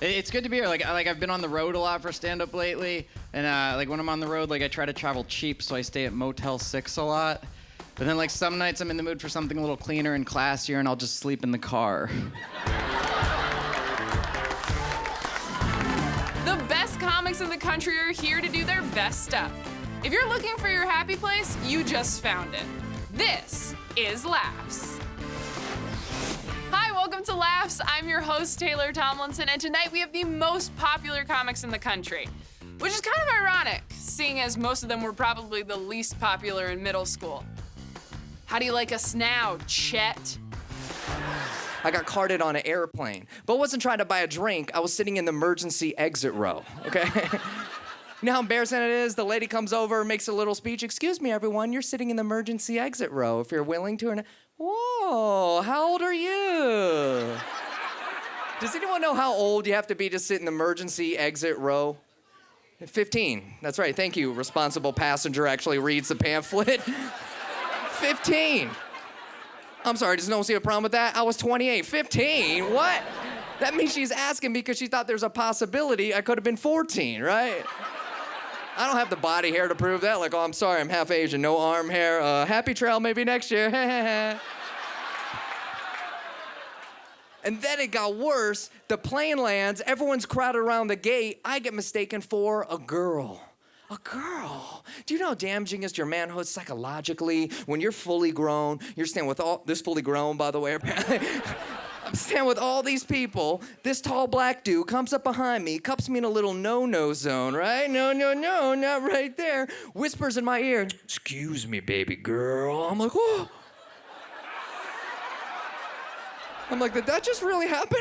It's good to be here. Like I've been on the road a lot for stand-up lately, and like when I'm on the road, like I try to travel cheap, so I stay at Motel 6 a lot. But then like some nights I'm in the mood for something a little cleaner and classier, and I'll just sleep in the car. The best comics in the country are here to do their best stuff. If you're looking for your happy place, you just found it. This is Laughs. Hi, welcome to Laughs. I'm your host, Taylor Tomlinson, and tonight we have the most popular comics in the country, which is kind of ironic, seeing as most of them were probably the least popular in middle school. How do you like us now, Chet? I got carted on an airplane, but wasn't trying to buy a drink. I was sitting in the emergency exit row, okay? You know how embarrassing it is? The lady comes over, makes a little speech. Excuse me, everyone, you're sitting in the emergency exit row if you're willing to. Whoa, how old are you? Does anyone know how old you have to be to sit in the emergency exit row? 15, that's right, thank you. Responsible passenger actually reads the pamphlet. 15. I'm sorry, does no one see a problem with that? I was 28. 15? What? That means she's asking because she thought there's a possibility I could have been 14, right? I don't have the body hair to prove that. Like, oh, I'm sorry, I'm half Asian, no arm hair. Happy trail maybe next year. And then it got worse. The plane lands, everyone's crowded around the gate. I get mistaken for a girl. A girl. Do you know how damaging it is to your manhood psychologically when you're fully grown? You're standing with all this fully grown, by the way, apparently. I'm standing with all these people. This tall black dude comes up behind me, cups me in a little no-no zone, right? No, not right there. Whispers in my ear, excuse me, baby girl. I'm like, whoa. I'm like, did that just really happen?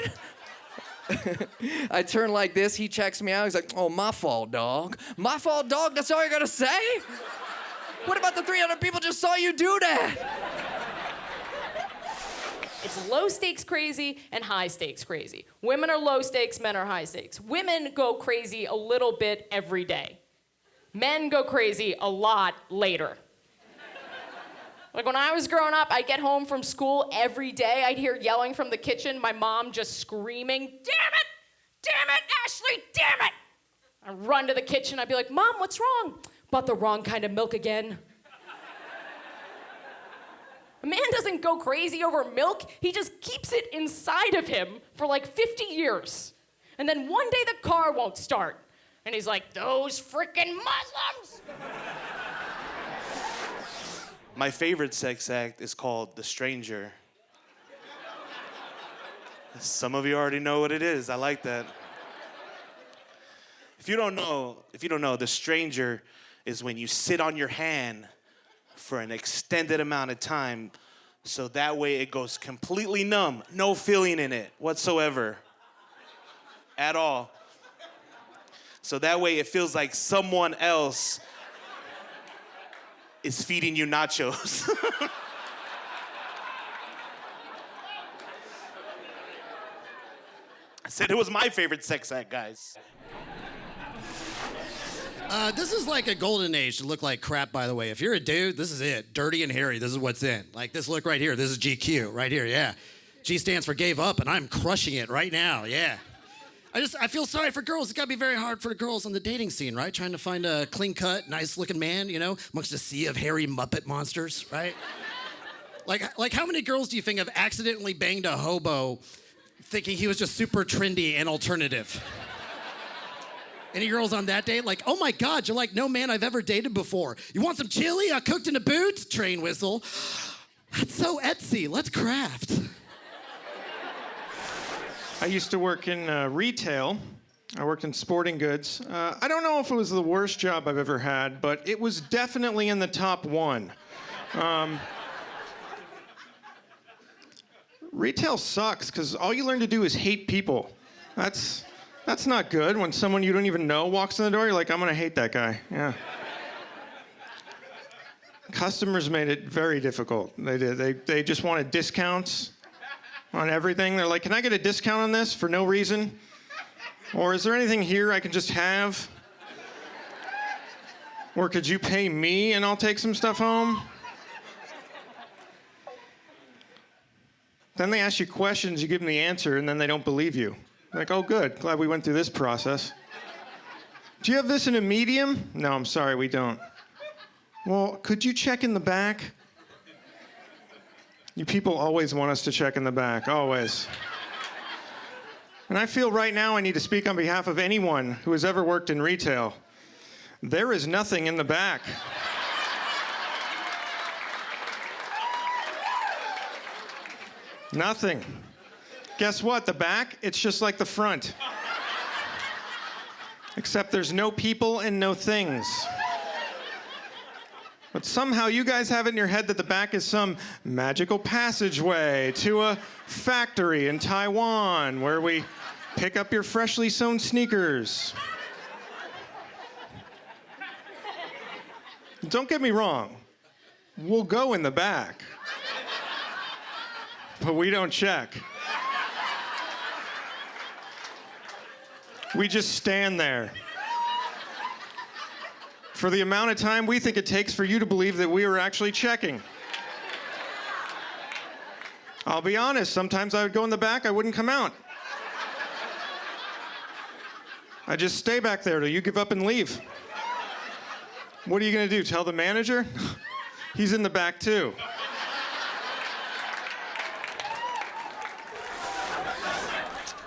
I turn like this, he checks me out, he's like, oh, my fault, dog. My fault, dog? That's all you're gonna say? What about the 300 people just saw you do that? It's low stakes crazy and high stakes crazy. Women are low stakes, men are high stakes. Women go crazy a little bit every day. Men go crazy a lot later. Like when I was growing up, I'd get home from school every day. I'd hear yelling from the kitchen, my mom just screaming, damn it, Ashley, damn it. I'd run to the kitchen, I'd be like, Mom, what's wrong? Bought the wrong kind of milk again. A man doesn't go crazy over milk, he just keeps it inside of him for like 50 years. And then one day the car won't start. And he's like, those frickin' Muslims! My favorite sex act is called The Stranger. Some of you already know what it is. I like that. If you don't know, The Stranger is when you sit on your hand for an extended amount of time, so that way it goes completely numb, no feeling in it whatsoever, at all. So that way it feels like someone else is feeding you nachos. I said it was my favorite sex act, guys. This is like a golden age to look like crap, by the way. If you're a dude, this is it. Dirty and hairy, this is what's in. Like this look right here, this is GQ, right here, yeah. G stands for gave up, and I'm crushing it right now, yeah. I feel sorry for girls. It's gotta be very hard for the girls on the dating scene, right? Trying to find a clean-cut, nice-looking man, you know, amongst a sea of hairy Muppet monsters, right? Like how many girls do you think have accidentally banged a hobo thinking he was just super trendy and alternative? Any girls on that date? Like, oh my God, you're like no man I've ever dated before. You want some chili? I cooked in a boot? Train whistle. That's so Etsy. Let's craft. I used to work in retail. I worked in sporting goods. I don't know if it was the worst job I've ever had, but it was definitely in the top one. Retail sucks because all you learn to do is hate people. That's not good. When someone you don't even know walks in the door, you're like, I'm gonna hate that guy. Yeah. Customers made it very difficult. They did. They just wanted discounts on everything. They're like, can I get a discount on this for no reason? Or is there anything here I can just have? Or could you pay me and I'll take some stuff home? Then they ask you questions, you give them the answer, and then they don't believe you. Like, oh, good. Glad we went through this process. Do you have this in a medium? No, I'm sorry, we don't. Well, could you check in the back? You people always want us to check in the back, always. And I feel right now I need to speak on behalf of anyone who has ever worked in retail. There is nothing in the back. Nothing. Guess what? The back, it's just like the front. Except there's no people and no things. But somehow you guys have it in your head that the back is some magical passageway to a factory in Taiwan where we pick up your freshly sewn sneakers. Don't get me wrong. We'll go in the back. But we don't check. We just stand there. For the amount of time we think it takes for you to believe that we are actually checking. I'll be honest, sometimes I would go in the back, I wouldn't come out. I just stay back there till you give up and leave. What are you gonna do, tell the manager? He's in the back too.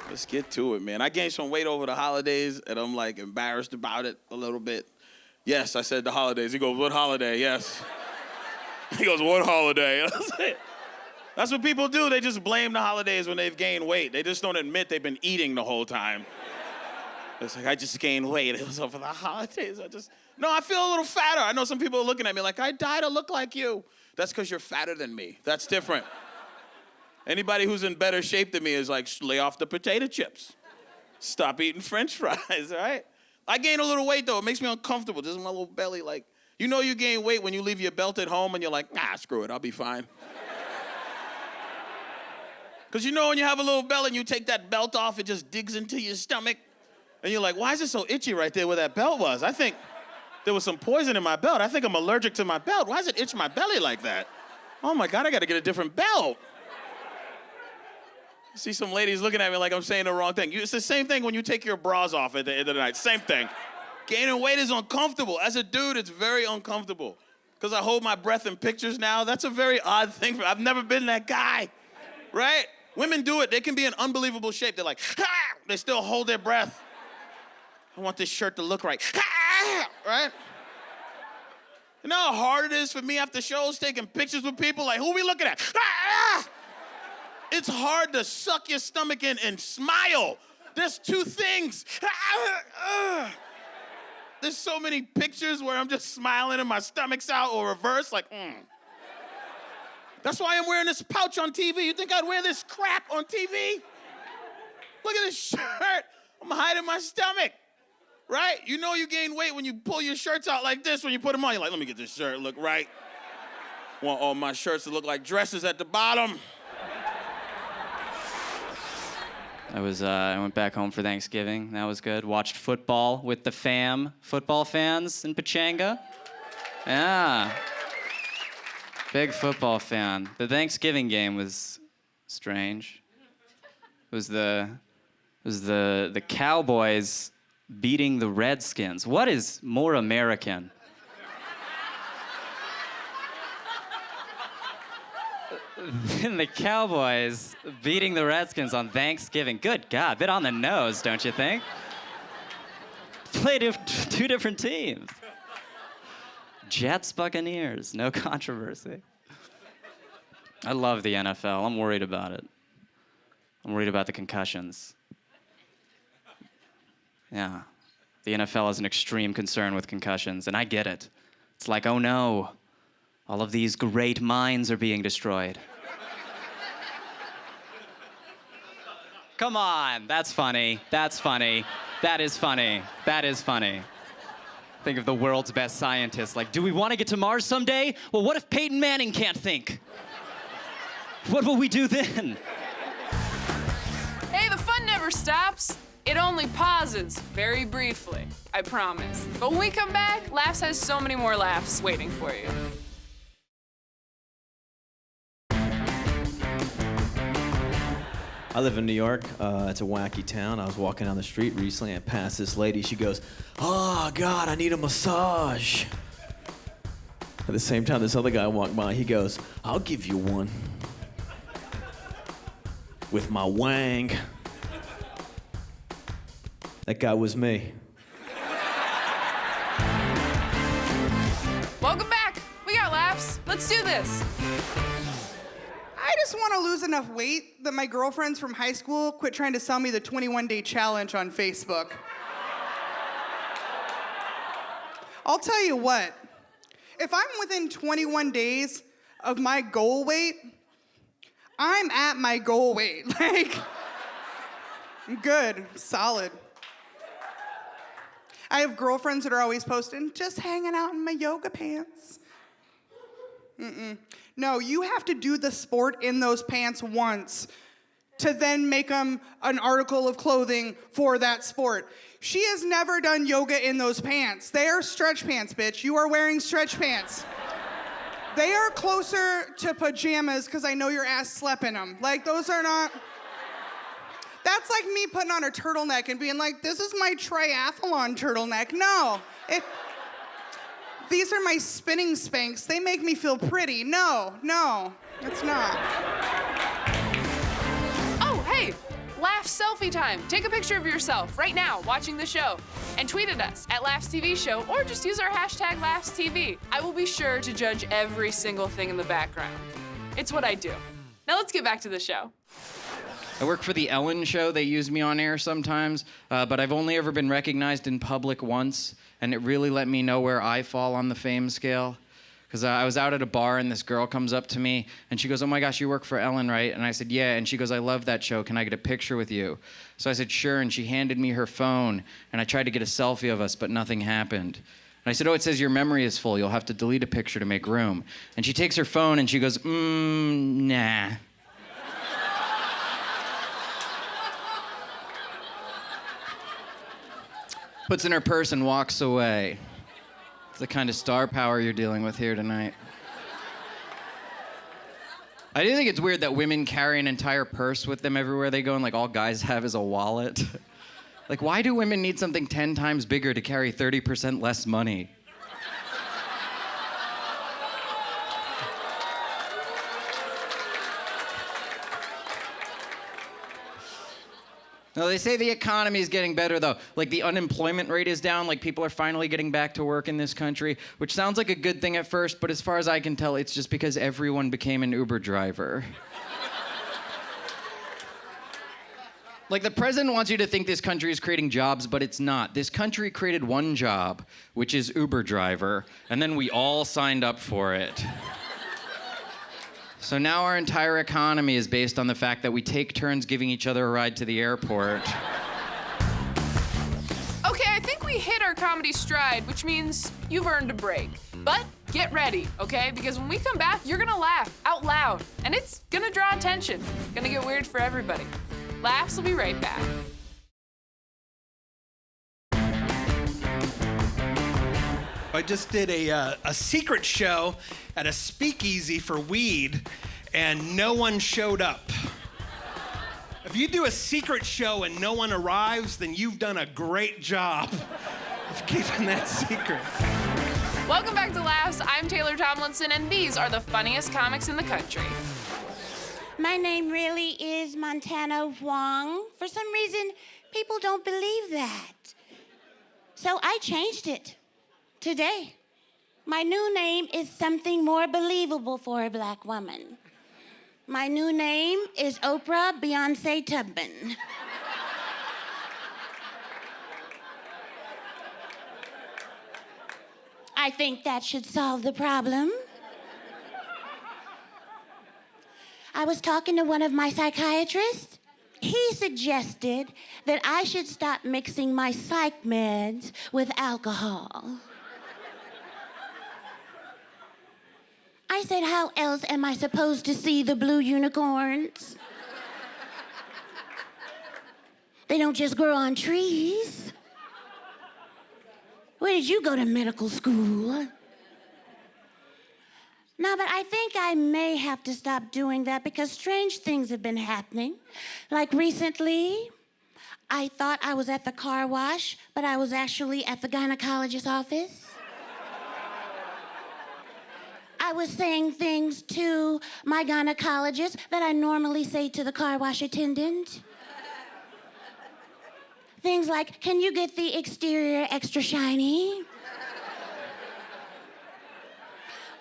Let's get to it, man. I gained some weight over the holidays, and I'm like embarrassed about it a little bit. Yes, I said the holidays. He goes, what holiday? Yes. He goes, what holiday? That's what people do. They just blame the holidays when they've gained weight. They just don't admit they've been eating the whole time. It's like, I just gained weight. It was over the holidays. No, I feel a little fatter. I know some people are looking at me like, I died to look like you. That's because you're fatter than me. That's different. Anybody who's in better shape than me is like, lay off the potato chips. Stop eating French fries, all right? I gain a little weight, though. It makes me uncomfortable. Just my little belly, like, you know you gain weight when you leave your belt at home and you're like, screw it, I'll be fine. Because you know when you have a little belly and you take that belt off, it just digs into your stomach. And you're like, why is it so itchy right there where that belt was? I think there was some poison in my belt. I think I'm allergic to my belt. Why does it itch my belly like that? Oh, my God, I got to get a different belt. See some ladies looking at me like I'm saying the wrong thing. It's the same thing when you take your bras off at the end of the night. Same thing. Gaining weight is uncomfortable. As a dude, it's very uncomfortable. Because I hold my breath in pictures now. That's a very odd thing. I've never been that guy, right? Women do it. They can be in unbelievable shape. They're like, they still hold their breath. I want this shirt to look right. Right? You know how hard it is for me after shows taking pictures with people? Like, who are we looking at? It's hard to suck your stomach in and smile. There's two things. There's so many pictures where I'm just smiling and my stomach's out or reverse, like, That's why I'm wearing this pouch on TV. You think I'd wear this crap on TV? Look at this shirt. I'm hiding my stomach, right? You know you gain weight when you pull your shirts out like this when you put them on. You're like, let me get this shirt look right. Want all my shirts to look like dresses at the bottom. I went back home for Thanksgiving. That was good. Watched football with the fam. Football fans in Pachanga. Yeah. Big football fan. The Thanksgiving game was strange. It was the Cowboys beating the Redskins. What is more American? And the Cowboys beating the Redskins on Thanksgiving. Good God, bit on the nose, don't you think? Played two different teams. Jets, Buccaneers, no controversy. I love the NFL. I'm worried about it. I'm worried about the concussions. Yeah, the NFL has an extreme concern with concussions, and I get it. It's like, oh no, all of these great minds are being destroyed. Come on, that's funny. That's funny. That is funny. That is funny. Think of the world's best scientists. Like, do we want to get to Mars someday? Well, what if Peyton Manning can't think? What will we do then? Hey, the fun never stops. It only pauses very briefly, I promise. But when we come back, Laughs has so many more laughs waiting for you. I live in New York. It's a wacky town. I was walking down the street recently and passed this lady. She goes, "Oh, God, I need a massage." At the same time, this other guy walked by. He goes, "I'll give you one. With my Whang." That guy was me. Welcome back. We got laughs. Let's do this. I just want to lose enough weight that my girlfriends from high school quit trying to sell me the 21-day challenge on Facebook. I'll tell you what, if I'm within 21 days of my goal weight, I'm at my goal weight. Like, I'm good, solid. I have girlfriends that are always posting, just hanging out in my yoga pants. No, you have to do the sport in those pants once to then make them an article of clothing for that sport. She has never done yoga in those pants. They are stretch pants, bitch. You are wearing stretch pants. They are closer to pajamas because I know your ass slept in them. Like, those are not... That's like me putting on a turtleneck and being like, this is my triathlon turtleneck. No. These are my spinning Spanx. They make me feel pretty. No, it's not. Oh, hey, Laugh selfie time. Take a picture of yourself right now watching the show and tweet at us at Laughs TV Show or just use our hashtag LaughsTV. I will be sure to judge every single thing in the background. It's what I do. Now let's get back to the show. I work for the Ellen Show. They use me on air sometimes, but I've only ever been recognized in public once, and it really let me know where I fall on the fame scale. Because I was out at a bar, and this girl comes up to me, and she goes, "Oh my gosh, you work for Ellen, right?" And I said, "Yeah." And she goes, "I love that show. Can I get a picture with you?" So I said, "Sure." And she handed me her phone, and I tried to get a selfie of us, but nothing happened. And I said, "Oh, it says your memory is full. You'll have to delete a picture to make room." And she takes her phone, and she goes, "Nah." Puts in her purse and walks away. It's the kind of star power you're dealing with here tonight. I do think it's weird that women carry an entire purse with them everywhere they go, and like all guys have is a wallet. Like, why do women need something 10 times bigger to carry 30% less money? No, they say the economy is getting better, though. Like, the unemployment rate is down. Like, people are finally getting back to work in this country, which sounds like a good thing at first, but as far as I can tell, it's just because everyone became an Uber driver. Like, the president wants you to think this country is creating jobs, but it's not. This country created one job, which is Uber driver, and then we all signed up for it. So now our entire economy is based on the fact that we take turns giving each other a ride to the airport. Okay, I think we hit our comedy stride, which means you've earned a break. But get ready, okay? Because when we come back, you're gonna laugh out loud, and it's gonna draw attention. Gonna get weird for everybody. Laughs will be right back. I just did a secret show at a speakeasy for weed, and no one showed up. If you do a secret show and no one arrives, then you've done a great job of keeping that secret. Welcome back to Laughs. I'm Taylor Tomlinson, and these are the funniest comics in the country. My name really is Montana Whang. For some reason, people don't believe that. So I changed it. Today, my new name is something more believable for a black woman. My new name is Oprah Beyonce Tubman. I think that should solve the problem. I was talking to one of my psychiatrists. He suggested that I should stop mixing my psych meds with alcohol. I said, how else am I supposed to see the blue unicorns? They don't just grow on trees. Where did you go to medical school? Now, but I think I may have to stop doing that because strange things have been happening. Like recently, I thought I was at the car wash, but I was actually at the gynecologist's office. I was saying things to my gynecologist that I normally say to the car wash attendant. Things like, can you get the exterior extra shiny?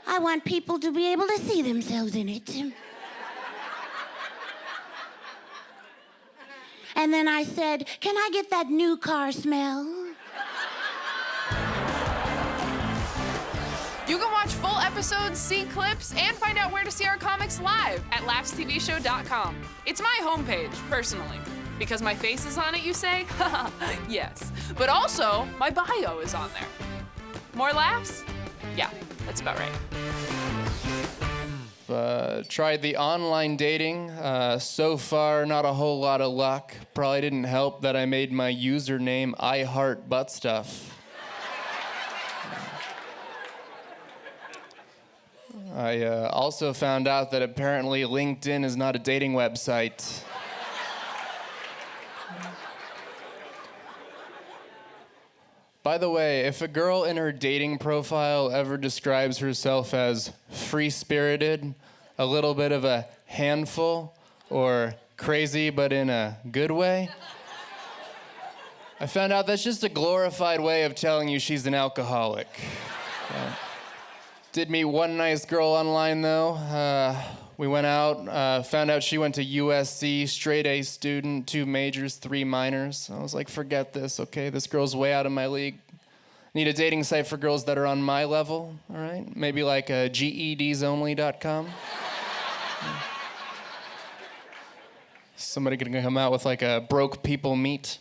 I want people to be able to see themselves in it. And then I said, can I get that new car smell? You can watch full episodes, see clips, and find out where to see our comics live at laughstvshow.com. It's my homepage, personally. Because my face is on it, you say? Yes. But also, my bio is on there. More laughs? Yeah, that's about right. Tried the online dating. So far, not a whole lot of luck. Probably didn't help that I made my username I Heart Butt Stuff. I also found out that apparently LinkedIn is not a dating website. By the way, if a girl in her dating profile ever describes herself as free-spirited, a little bit of a handful, or crazy but in a good way, I found out that's just a glorified way of telling you she's an alcoholic. Did meet one nice girl online, though. We went out, found out she went to USC, straight A student, 2 majors, 3 minors. I was like, forget this, okay? This girl's way out of my league. Need a dating site for girls that are on my level, all right? Maybe like GEDsonly.com. Somebody gonna come out with like a broke people meet.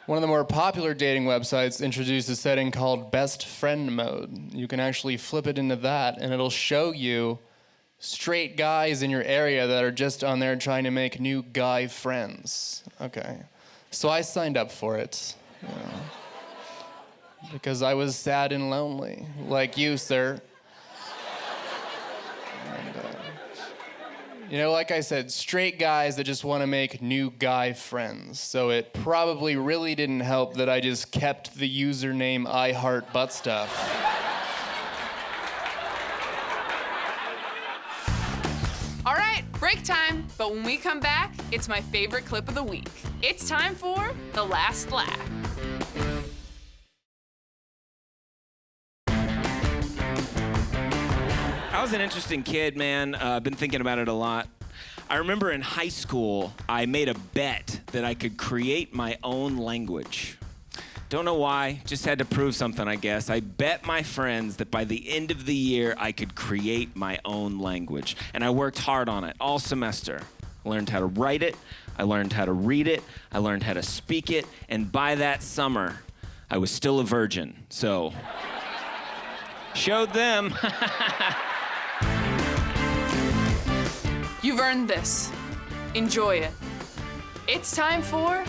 One of the more popular dating websites introduced a setting called best friend mode. You can actually flip it into that, and it'll show you straight guys in your area that are just on there trying to make new guy friends. Okay. So I signed up for it. You know, because I was sad and lonely, like you, sir. You know, like I said, straight guys that just want to make new guy friends. So it probably really didn't help that I just kept the username I Heart Butt Stuff. All right, break time. But when we come back, it's my favorite clip of the week. It's time for The Last Laugh. I was an interesting kid, man. Been thinking about it a lot. I remember in high school, I made a bet that I could create my own language. Don't know why, just had to prove something, I guess. I bet my friends that by the end of the year, I could create my own language. And I worked hard on it all semester. I learned how to write it, I learned how to read it, I learned how to speak it, and by that summer, I was still a virgin, so showed them. You've earned this. Enjoy it. It's time for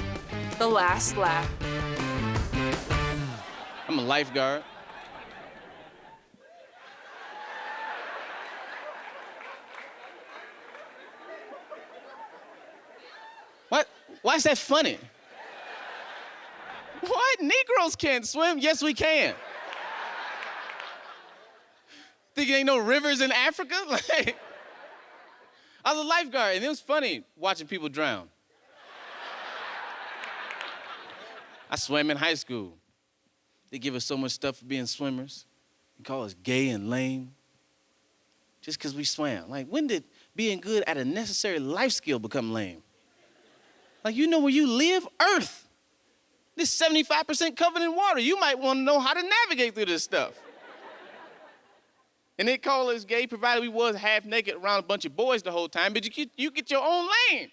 The Last Laugh. I'm a lifeguard. What? Why is that funny? What? Negroes can't swim? Yes, we can. Think there ain't no rivers in Africa? Like, I was a lifeguard, and it was funny watching people drown. I swam in high school. They give us so much stuff for being swimmers. They call us gay and lame. Just because we swam. Like, when did being good at a necessary life skill become lame? Like, you know where you live? Earth. This 75% covered in water. You might want to know how to navigate through this stuff. And they call us gay, provided we was half naked around a bunch of boys the whole time, but you get your own lane.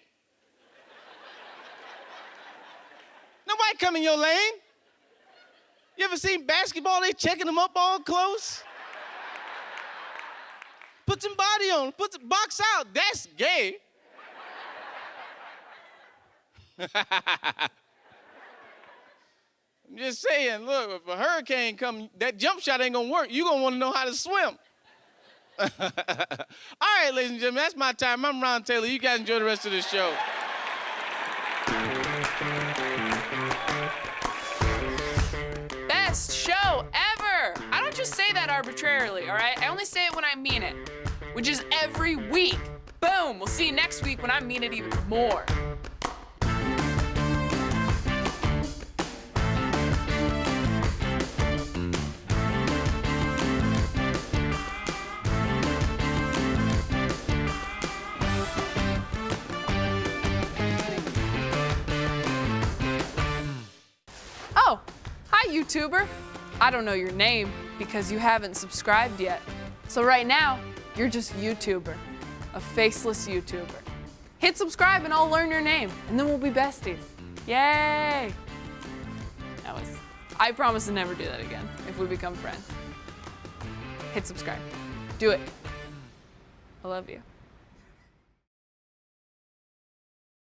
Nobody come in your lane. You ever seen basketball? They checking them up all close. Put some body on, put some box out. That's gay. I'm just saying, look, if a hurricane come, that jump shot ain't gonna work. You gonna wanna know how to swim. All right, ladies and gentlemen, that's my time. I'm Ron Taylor. You guys enjoy the rest of the show. Best show ever! I don't just say that arbitrarily, all right? I only say it when I mean it, which is every week. Boom! We'll see you next week when I mean it even more. Oh, hi, YouTuber. I don't know your name because you haven't subscribed yet. So right now, you're just YouTuber, a faceless YouTuber. Hit subscribe and I'll learn your name, and then we'll be besties. Yay! I promise to never do that again if we become friends. Hit subscribe. Do it. I love you.